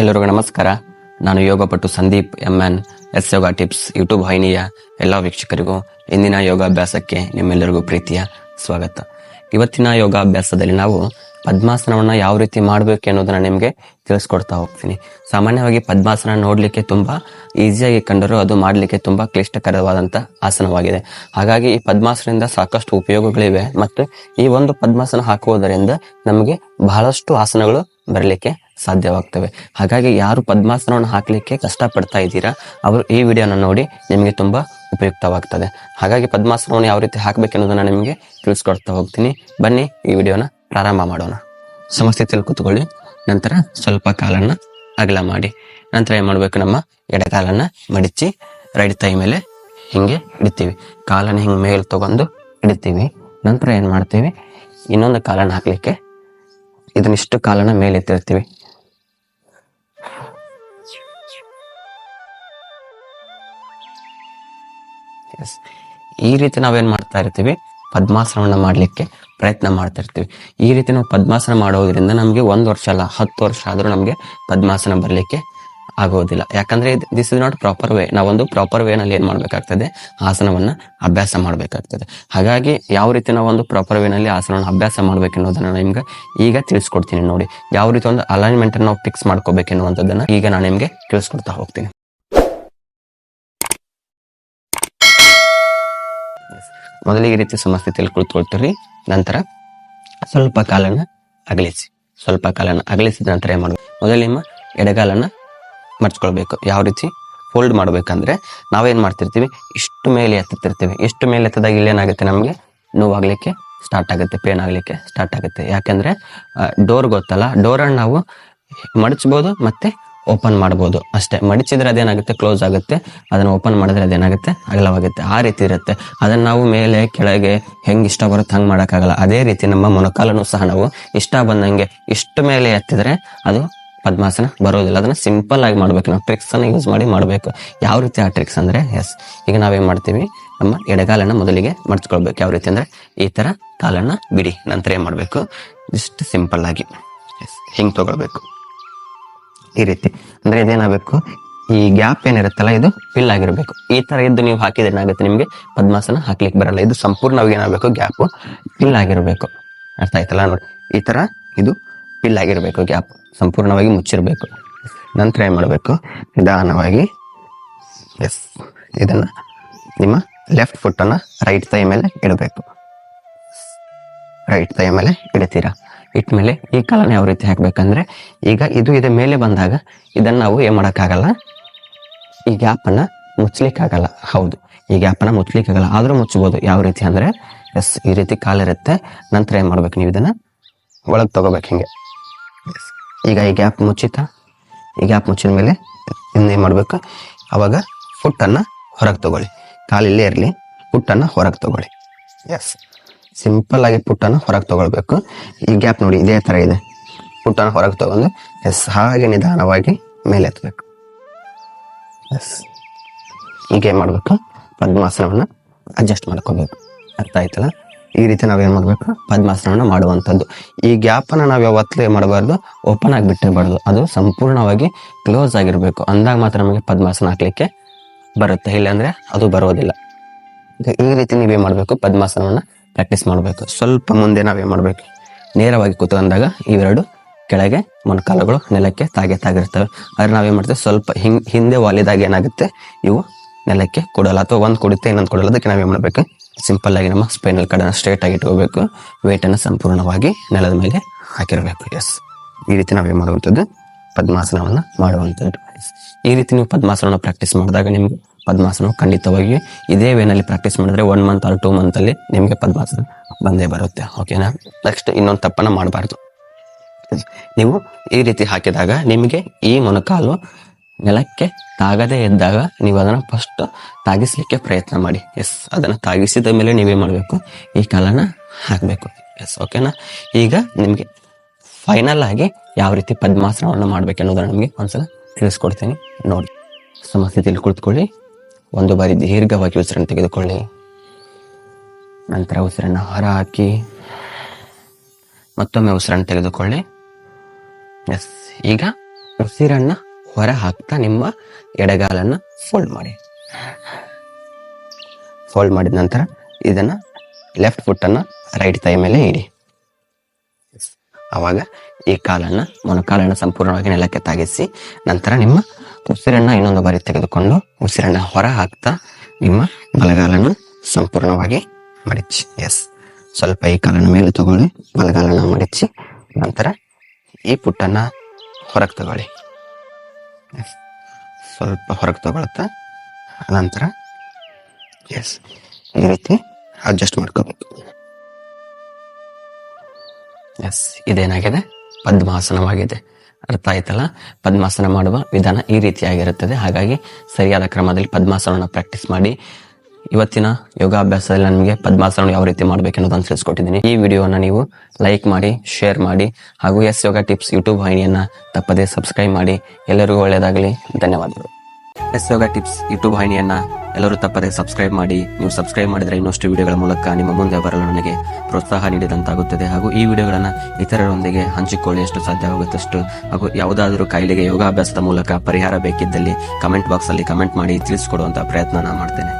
ಎಲ್ಲರಿಗೂ ನಮಸ್ಕಾರ. ನಾನು ಯೋಗಪಟು ಸಂದೀಪ್ MN ಎಸ್ ಯೋಗ ಟಿಪ್ಸ್ ಯೂಟ್ಯೂಬ್ ವಾಹಿನಿಯ ಎಲ್ಲ ವೀಕ್ಷಕರಿಗೂ ಇಂದಿನ ಯೋಗಾಭ್ಯಾಸಕ್ಕೆ ನಿಮ್ಮೆಲ್ಲರಿಗೂ ಪ್ರೀತಿಯ ಸ್ವಾಗತ. ಇವತ್ತಿನ ಯೋಗಾಭ್ಯಾಸದಲ್ಲಿ ನಾವು ಪದ್ಮಾಸನವನ್ನು ಯಾವ ರೀತಿ ಮಾಡಬೇಕು ಅನ್ನೋದನ್ನ ನಿಮಗೆ ತಿಳಿಸ್ಕೊಡ್ತಾ ಹೋಗ್ತೀನಿ. ಸಾಮಾನ್ಯವಾಗಿ ಪದ್ಮಾಸನ ನೋಡಲಿಕ್ಕೆ ತುಂಬಾ ಈಸಿಯಾಗಿ ಕಂಡರೂ ಅದು ಮಾಡಲಿಕ್ಕೆ ತುಂಬಾ ಕ್ಲಿಷ್ಟಕರವಾದಂಥ ಆಸನವಾಗಿದೆ. ಹಾಗಾಗಿ ಈ ಪದ್ಮಾಸನದಿಂದ ಸಾಕಷ್ಟು ಉಪಯೋಗಗಳಿವೆ ಮತ್ತು ಈ ಒಂದು ಪದ್ಮಾಸನ ಹಾಕುವುದರಿಂದ ನಮಗೆ ಬಹಳಷ್ಟು ಆಸನಗಳು ಬರಲಿಕ್ಕೆ ಸಾಧ್ಯವಾಗ್ತವೆ. ಹಾಗಾಗಿ ಯಾರು ಪದ್ಮಾಸನವನ್ನು ಹಾಕಲಿಕ್ಕೆ ಕಷ್ಟಪಡ್ತಾ ಇದ್ದೀರಾ ಅವರು ಈ ವಿಡಿಯೋನ ನೋಡಿ ನಿಮಗೆ ತುಂಬಾ ಉಪಯುಕ್ತವಾಗ್ತದೆ. ಹಾಗಾಗಿ ಪದ್ಮಾಸನವನ್ನು ಯಾವ ರೀತಿ ಹಾಕಬೇಕೆನ್ನೋದನ್ನ ನಿಮಗೆ ತಿಳಿಸ್ಕೊಡ್ತಾ ಹೋಗ್ತೀನಿ. ಬನ್ನಿ ಈ ವಿಡಿಯೋನ ಪ್ರಾರಂಭ ಮಾಡೋಣ. ಸಮಸ್ಥಿತಿಯಲ್ಲಿ ಕೂತ್ಕೊಳ್ಳಿ. ನಂತರ ಸ್ವಲ್ಪ ಕಾಲನ್ನ ಅಗಲ ಮಾಡಿ. ನಂತರ ಏನ್ ಮಾಡ್ಬೇಕು, ನಮ್ಮ ಎಡಕಾಲನ್ನ ಮಡಿಚಿ ರೈಟ್ ಕೈ ಮೇಲೆ ಹಿಂಗೆ ಇಡ್ತೀವಿ. ಕಾಲನ್ನ ಹಿಂಗೆ ಮೇಲೆ ತಗೊಂಡು ಇಡ್ತೀವಿ. ನಂತರ ಏನ್ ಮಾಡ್ತೀವಿ, ಇನ್ನೊಂದು ಕಾಲನ್ನ ಹಾಕ್ಲಿಕ್ಕೆ ಇದನ್ನಿಷ್ಟು ಕಾಲನ್ನ ಮೇಲೆ ಎತ್ತಿರ್ತೀವಿ. ಈ ರೀತಿ ನಾವೇನ್ ಮಾಡ್ತಾ ಇರ್ತೀವಿ, ಪದ್ಮಾಸನವನ್ನ ಮಾಡ್ಲಿಕ್ಕೆ ಪ್ರಯತ್ನ ಮಾಡ್ತಾ ಇರ್ತೀವಿ. ಈ ರೀತಿ ನಾವು ಪದ್ಮಾಸನ ಮಾಡೋದ್ರಿಂದ ನಮ್ಗೆ 1 ವರ್ಷ ಅಲ್ಲ 10 ವರ್ಷ ಆದ್ರೂ ನಮ್ಗೆ ಪದ್ಮಾಸನ ಬರ್ಲಿಕ್ಕೆ ಆಗೋದಿಲ್ಲ. ಯಾಕಂದ್ರೆ this is not proper way. ನಾವೊಂದು ಪ್ರಾಪರ್ ವೇನಲ್ಲಿ ಏನ್ ಮಾಡ್ಬೇಕಾಗ್ತದೆ, ಆಸನವನ್ನ ಅಭ್ಯಾಸ ಮಾಡ್ಬೇಕಾಗ್ತದೆ. ಹಾಗಾಗಿ ಯಾವ ರೀತಿ ನಾವು ಒಂದು ಪ್ರಾಪರ್ ವೇನಲ್ಲಿ ಆಸನವನ್ನು ಅಭ್ಯಾಸ ಮಾಡ್ಬೇಕೆನ್ನೋದನ್ನ ನಿಮ್ಗೆ ಈಗ ತಿಳಿಸ್ಕೊಡ್ತೀನಿ. ನೋಡಿ, ಯಾವ ರೀತಿ ಒಂದು ಅಲೈನ್ಮೆಂಟ್ ನಾವು ಫಿಕ್ಸ್ ಮಾಡ್ಕೋಬೇಕೆನ್ನುವಂಥದ್ದನ್ನ ಈಗ ನಾನು ನಿಮ್ಗೆ ತಿಳಿಸ್ಕೊಡ್ತಾ ಹೋಗ್ತೀನಿ. ಮೊದಲಿಗೆ ಈ ರೀತಿ ಸಮಸ್ಥಿತಿಯಲ್ಲಿ ಕುಳಿತುಕೊಳ್ತೀರಿ. ನಂತರ ಸ್ವಲ್ಪ ಕಾಲನ್ನ ಅಗಲಿಸಿದ ನಂತರ ಏನ್ ಮಾಡ್ಬೇಕು, ಮೊದಲು ನಿಮ್ಮ ಎಡಗಾಲನ್ನ ಮರ್ಚ್ಕೊಳ್ಬೇಕು. ಯಾವ ರೀತಿ ಫೋಲ್ಡ್ ಮಾಡ್ಬೇಕಂದ್ರೆ, ನಾವೇನ್ ಮಾಡ್ತಿರ್ತೀವಿ, ಇಷ್ಟು ಮೇಲೆ ಎತ್ತಿರ್ತೀವಿ. ಇಷ್ಟು ಮೇಲೆ ಎತ್ತದಾಗ ಇಲ್ಲೇನಾಗುತ್ತೆ, ನಮ್ಗೆ ನೋವಾಗ್ಲಿಕ್ಕೆ ಸ್ಟಾರ್ಟ್ ಆಗುತ್ತೆ, ಪೇನ್ ಆಗ್ಲಿಕ್ಕೆ ಸ್ಟಾರ್ಟ್ ಆಗುತ್ತೆ. ಯಾಕಂದ್ರೆ ಡೋರ್ ಗೊತ್ತಲ್ಲ, ಡೋರನ್ನು ನಾವು ಮಡಚ್ಬೋದು ಮತ್ತೆ ಓಪನ್ ಮಾಡ್ಬೋದು ಅಷ್ಟೇ. ಮಡಿಚಿದ್ರೆ ಅದೇನಾಗುತ್ತೆ, ಕ್ಲೋಸ್ ಆಗುತ್ತೆ. ಅದನ್ನ ಓಪನ್ ಮಾಡಿದ್ರೆ ಅದೇನಾಗುತ್ತೆ, ಅಗಲವಾಗುತ್ತೆ. ಆ ರೀತಿ ಇರುತ್ತೆ. ಅದನ್ನ ನಾವು ಮೇಲೆ ಕೆಳಗೆ ಹೆಂಗ್ ಇಷ್ಟ ಬರುತ್ತೆ ಹಂಗ್ ಮಾಡಕ್ಕಾಗಲ್ಲ. ಅದೇ ರೀತಿ ನಮ್ಮ ಮೊಣಕಾಲನ್ನು ಸಹ ನಾವು ಇಷ್ಟ ಬಂದಂಗೆ ಇಷ್ಟು ಮೇಲೆ ಎತ್ತಿದ್ರೆ ಅದು ಪದ್ಮಾಸನ ಬರೋದಿಲ್ಲ. ಅದನ್ನ ಸಿಂಪಲ್ ಆಗಿ ಮಾಡ್ಬೇಕು. ನಾವು ಟ್ರಿಕ್ಸ್ ಅನ್ನ ಯೂಸ್ ಮಾಡಿ ಮಾಡ್ಬೇಕು. ಯಾವ ರೀತಿ ಆ ಟ್ರಿಕ್ಸ್ ಅಂದ್ರೆ, ಈಗ ನಾವೇನ್ ಮಾಡ್ತೀವಿ, ನಮ್ಮ ಎಡಗಾಲನ್ನ ಮೊದಲಿಗೆ ಮಡ್ಚ್ಕೊಳ್ಬೇಕು. ಯಾವ ರೀತಿ ಅಂದ್ರೆ, ಈ ತರ ಕಾಲನ್ನ ಬಿಡಿ. ನಂತರ ಏನ್ ಮಾಡ್ಬೇಕು, ಇಷ್ಟು ಸಿಂಪಲ್ ಆಗಿ ಹಿಂಗ್ ತಗೊಳ್ಬೇಕು. ಈ ರೀತಿ ಅಂದ್ರೆ ಇದೇನಾಗಬೇಕು, ಈ ಗ್ಯಾಪ್ ಏನಿರುತ್ತಲ್ಲ ಇದು ಫಿಲ್ ಆಗಿರ್ಬೇಕು. ಈ ತರ ಇದ್ದು ನೀವು ಹಾಕಿದ್ರೆ ಏನಾಗುತ್ತೆ, ನಿಮ್ಗೆ ಪದ್ಮಾಸನ ಹಾಕ್ಲಿಕ್ಕೆ ಬರಲ್ಲ. ಇದು ಸಂಪೂರ್ಣವಾಗಿ ಏನಾಗಬೇಕು, ಗ್ಯಾಪ್ ಫಿಲ್ ಆಗಿರ್ಬೇಕು. ಅರ್ಥ ಆಯ್ತಲ್ಲ? ನೋಡಿ, ಈ ತರ ಇದು ಫಿಲ್ ಆಗಿರ್ಬೇಕು, ಗ್ಯಾಪ್ ಸಂಪೂರ್ಣವಾಗಿ ಮುಚ್ಚಿರ್ಬೇಕು. ನಂತರ ಏನ್ ಮಾಡ್ಬೇಕು, ನಿಧಾನವಾಗಿ ಇದನ್ನ ನಿಮ್ಮ ಲೆಫ್ಟ್ ಫುಟ್ ಅನ್ನ ರೈಟ್ ಥೈ ಮೇಲೆ ಇಡಬೇಕು. ರೈಟ್ ಥೈ ಮೇಲೆ ಇಡ್ತೀರಾ. ಇಟ್ಮೇಲೆ ಈ ಕಾಲನ್ನ ಯಾವ ರೀತಿ ಹಾಕ್ಬೇಕಂದ್ರೆ, ಈಗ ಇದು ಮೇಲೆ ಬಂದಾಗ ಇದನ್ನ ನಾವು ಏನ್ ಮಾಡಕ್ಕಾಗಲ್ಲ, ಈ ಗ್ಯಾಪ್ ಅನ್ನ ಮುಚ್ಲಿಕ್ಕಾಗಲ್ಲ. ಹೌದು, ಈ ಗ್ಯಾಪ್ ಅನ್ನ ಮುಚ್ಲಿಕ್ಕಾಗಲ್ಲ, ಆದ್ರೂ ಮುಚ್ಚಬಹುದು. ಯಾವ ರೀತಿ ಅಂದ್ರೆ, ಈ ರೀತಿ ಕಾಲಿರುತ್ತೆ. ನಂತರ ಏನ್ ಮಾಡ್ಬೇಕು, ನೀವು ಇದನ್ನ ಒಳಗ್ ತಗೋಬೇಕು ಹಿಂಗೆ. ಈಗ ಈ ಗ್ಯಾಪ್ ಮುಚ್ಚಿತಾ, ಈ ಗ್ಯಾಪ್ ಮುಚ್ಚಿದ ಮೇಲೆ ಇನ್ನೇನ್ ಮಾಡ್ಬೇಕು, ಅವಾಗ ಫುಟ್ ಅನ್ನ ಹೊರಗೆ ತಗೊಳ್ಳಿ. ಕಾಲಿಲ್ಲೇ ಇರ್ಲಿ, ಫುಟ್ ಅನ್ನ ಹೊರಗೆ ತಗೊಳ್ಳಿ. ಸಿಂಪಲ್ ಆಗಿ ಪುಟ್ಟನ್ನು ಹೊರಗೆ ತಗೊಳ್ಬೇಕು. ಈ ಗ್ಯಾಪ್ ನೋಡಿ ಇದೇ ತರ ಇದೆ. ಪುಟ್ಟನ್ನು ಹೊರಗೆ ತಗೊಂಡು ಹಾಗೆ ನಿಧಾನವಾಗಿ ಮೇಲೆ ಎತ್ತಬೇಕು. ಈಗ ಏನ್ ಮಾಡ್ಬೇಕು, ಪದ್ಮಾಸನವನ್ನ ಅಡ್ಜಸ್ಟ್ ಮಾಡ್ಕೋಬೇಕು. ಅರ್ಥ ಆಯ್ತಲ್ಲ? ಈ ರೀತಿ ನಾವೇನ್ ಮಾಡ್ಬೇಕು, ಪದ್ಮಾಸನವನ್ನ ಮಾಡುವಂಥದ್ದು. ಈ ಗ್ಯಾಪ್ ಅನ್ನ ನಾವ್ ಯಾವತ್ತೂ ಮಾಡಬಾರ್ದು, ಓಪನ್ ಆಗಿ ಬಿಟ್ಟಿರಬಾರ್ದು. ಅದು ಸಂಪೂರ್ಣವಾಗಿ ಕ್ಲೋಸ್ ಆಗಿರ್ಬೇಕು. ಅಂದಾಗ ಮಾತ್ರ ನಮಗೆ ಪದ್ಮಾಸನ ಹಾಕ್ಲಿಕ್ಕೆ ಬರುತ್ತೆ, ಇಲ್ಲಾಂದ್ರೆ ಅದು ಬರೋದಿಲ್ಲ. ಈ ರೀತಿ ನೀವೇನ್ ಮಾಡ್ಬೇಕು, ಪದ್ಮಾಸನವನ್ನ ಪ್ರಾಕ್ಟೀಸ್ ಮಾಡಬೇಕು. ಸ್ವಲ್ಪ ಮುಂದೆ ನಾವೇನ್ ಮಾಡ್ಬೇಕು, ನೇರವಾಗಿ ಕೂತ್ಕೊಂಡಾಗ ಇವೆರಡು ಕೆಳಗೆ ಮೊಣಕಾಲುಗಳು ನೆಲಕ್ಕೆ ತಾಗಿರ್ತವೆ. ಆದ್ರೆ ನಾವೇನ್ ಮಾಡ್ತೇವೆ, ಸ್ವಲ್ಪ ಹಿಂದೆ ವಾಲಿದಾಗ ಏನಾಗುತ್ತೆ, ಇವು ನೆಲಕ್ಕೆ ಕೊಡಲ್ಲ, ಅಥವಾ ಒಂದ್ ಕೊಡುತ್ತೆ ಇನ್ನೊಂದು ಕೊಡಲ್ಲ. ಅದಕ್ಕೆ ನಾವೇನ್ ಮಾಡ್ಬೇಕು, ಸಿಂಪಲ್ ಆಗಿ ನಮ್ಮ ಸ್ಪೈನಲ್ ಕಾರ್ಡ್ ಅನ್ನ ಸ್ಟ್ರೇಟ್ ಆಗಿ ಇಟ್ಕೋಬೇಕು. ವೇಟ್ ಅನ್ನ ಸಂಪೂರ್ಣವಾಗಿ ನೆಲದ ಮೇಲೆ ಹಾಕಿರಬೇಕು. ಈ ರೀತಿ ನಾವೇನ್ ಮಾಡುವಂಥದ್ದು, ಪದ್ಮಾಸನವನ್ನ ಮಾಡುವಂಥದ್ದು. ಈ ರೀತಿ ನೀವು ಪದ್ಮಾಸನವನ್ನು ಪ್ರಾಕ್ಟೀಸ್ ಮಾಡಿದಾಗ ನಿಮ್ಗೆ ಪದ್ಮಾಸನ ಖಂಡಿತವಾಗಿ ಇದೇ ವೇನಲ್ಲಿ ಪ್ರಾಕ್ಟೀಸ್ ಮಾಡಿದ್ರೆ 1 ಮಂತ್ ಆರ್ 2 ಮಂತ್ ಅಲ್ಲಿ ನಿಮ್ಗೆ ಪದ್ಮಾಸನ ಬಂದೇ ಬರುತ್ತೆ. ಓಕೆನಾ? ನೆಕ್ಸ್ಟ್ ಇನ್ನೊಂದು ತಪ್ಪನ್ನ ಮಾಡಬಾರ್ದು. ನೀವು ಈ ರೀತಿ ಹಾಕಿದಾಗ ನಿಮಗೆ ಈ ಮೊಣಕಾಲು ನೆಲಕ್ಕೆ ತಾಗದೇ ಇದ್ದಾಗ ನೀವು ಅದನ್ನ ಫಸ್ಟ್ ತಾಗಿಸ್ಲಿಕ್ಕೆ ಪ್ರಯತ್ನ ಮಾಡಿ. ಅದನ್ನ ತಾಗಿಸಿದ ಮೇಲೆ ನೀವೇ ಮಾಡ್ಬೇಕು, ಈ ಕಾಲನ್ನ ಹಾಕ್ಬೇಕು. ಓಕೆನಾ? ಈಗ ನಿಮ್ಗೆ ಫೈನಲ್ ಆಗಿ ಯಾವ ರೀತಿ ಪದ್ಮಾಸನವನ್ನು ಮಾಡ್ಬೇಕನ್ನೋದನ್ನ ನಿಮ್ಗೆ ಒಂದ್ಸಲ ತಿಳಿಸ್ಕೊಡ್ತೀನಿ. ನೋಡಿ, ಸಮಸ್ಥಿತಿಯಲ್ಲಿ ಕುಳಿತುಕೊಳ್ಳಿ. ಒಂದು ಬಾರಿ ದೀರ್ಘವಾಗಿ ಉಸಿರನ್ನು ತೆಗೆದುಕೊಳ್ಳಿ. ನಂತರ ಉಸಿರನ್ನು ಹೊರ ಹಾಕಿ ಮತ್ತೊಮ್ಮೆ ಉಸಿರನ್ನು ತೆಗೆದುಕೊಳ್ಳಿ. ಈಗ ಉಸಿರನ್ನ ಹೊರ ಹಾಕ್ತಾ ನಿಮ್ಮ ಎಡಗಾಲನ್ನ ಫೋಲ್ಡ್ ಮಾಡಿ. ಫೋಲ್ಡ್ ಮಾಡಿದ ನಂತರ ಇದನ್ನ ಲೆಫ್ಟ್ ಫುಟ್ಟನ್ನು ರೈಟ್ ಥೈ ಮೇಲೆ ಇಡಿ. ಆವಾಗ ಈ ಮೊಣಕಾಲನ್ನು ಸಂಪೂರ್ಣವಾಗಿ ನೆಲಕ್ಕೆ ತಾಗಿಸಿ ನಂತರ ನಿಮ್ಮ ಉಸಿರನ್ನ ಇನ್ನೊಂದು ಬಾರಿ ತೆಗೆದುಕೊಂಡು ಉಸಿರನ್ನ ಹೊರ ಹಾಕ್ತಾ ನಿಮ್ಮ ಬಲಗಾಲನ್ನು ಸಂಪೂರ್ಣವಾಗಿ ಮಡಚಿ. ಸ್ವಲ್ಪ ಈ ಕಾಲನ್ನು ಮೇಲೆ ತಗೊಳ್ಳಿ, ಬಲಗಾಲನ್ನು ಮಡಚಿ ನಂತರ ಈ ಪುಟ್ಟನ್ನ ಹೊರಗೆ ತಗೊಳ್ಳಿ. ಸ್ವಲ್ಪ ಹೊರಗೆ ತಗೊಳ್ತಾ ನಂತರ ಈ ರೀತಿ ಅಡ್ಜಸ್ಟ್ ಮಾಡ್ಕೋಬೇಕು. ಇದೇನಾಗಿದೆ, ಪದ್ಮಾಸನವಾಗಿದೆ. ಅರ್ಥ ಆಯ್ತಲ್ಲ? ಪದ್ಮಾಸನ ಮಾಡುವ ವಿಧಾನ ಈ ರೀತಿಯಾಗಿರುತ್ತದೆ. ಹಾಗಾಗಿ ಸರಿಯಾದ ಕ್ರಮದಲ್ಲಿ ಪದ್ಮಾಸನವನ್ನು ಪ್ರಾಕ್ಟೀಸ್ ಮಾಡಿ. ಇವತ್ತಿನ ಯೋಗಾಭ್ಯಾಸದಲ್ಲಿ ನನಗೆ ಪದ್ಮಾಸನ ಯಾವ ರೀತಿ ಮಾಡಬೇಕೆನ್ನೋದನ್ನು ತಿಳಿಸ್ಕೊಟ್ಟಿದ್ದೀನಿ. ಈ ವಿಡಿಯೋವನ್ನು ನೀವು ಲೈಕ್ ಮಾಡಿ, ಶೇರ್ ಮಾಡಿ ಹಾಗೂ ಎಸ್ ಯೋಗ ಟಿಪ್ಸ್ ಯೂಟ್ಯೂಬ್ ವಾಹಿನಿಯನ್ನು ತಪ್ಪದೇ ಸಬ್ಸ್ಕ್ರೈಬ್ ಮಾಡಿ. ಎಲ್ಲರಿಗೂ ಒಳ್ಳೆಯದಾಗಲಿ. ಧನ್ಯವಾದಗಳು. ಎಸ್ ಯೋಗ ಟಿಪ್ಸ್ ಯೂಟ್ಯೂಬ್ ವಾಹಿನಿಯನ್ನು ಎಲ್ಲರೂ ತಪ್ಪದೇ ಸಬ್ಸ್ಕ್ರೈಬ್ ಮಾಡಿ. ನೀವು ಸಬ್ಸ್ಕ್ರೈಬ್ ಮಾಡಿದರೆ ಇನ್ನಷ್ಟು ವಿಡಿಯೋಗಳ ಮೂಲಕ ನಿಮ್ಮ ಮುಂದೆ ಬರಲು ನನಗೆ ಪ್ರೋತ್ಸಾಹ ನೀಡಿದಂತಾಗುತ್ತದೆ. ಹಾಗೂ ಈ ವಿಡಿಯೋಗಳನ್ನು ಇತರರೊಂದಿಗೆ ಹಂಚಿಕೊಳ್ಳಿ ಎಷ್ಟು ಸಾಧ್ಯವಾಗುತ್ತಷ್ಟು. ಹಾಗೂ ಯಾವುದಾದರೂ ಕಾಯಿಲೆಗೆ ಯೋಗಾಭ್ಯಾಸದ ಮೂಲಕ ಪರಿಹಾರ ಬೇಕಿದ್ದಲ್ಲಿ ಕಮೆಂಟ್ ಬಾಕ್ಸಲ್ಲಿ ಕಮೆಂಟ್ ಮಾಡಿ ತಿಳಿಸಿಕೊಡುವಂಥ ಪ್ರಯತ್ನ ನಾನು ಮಾಡ್ತೇನೆ.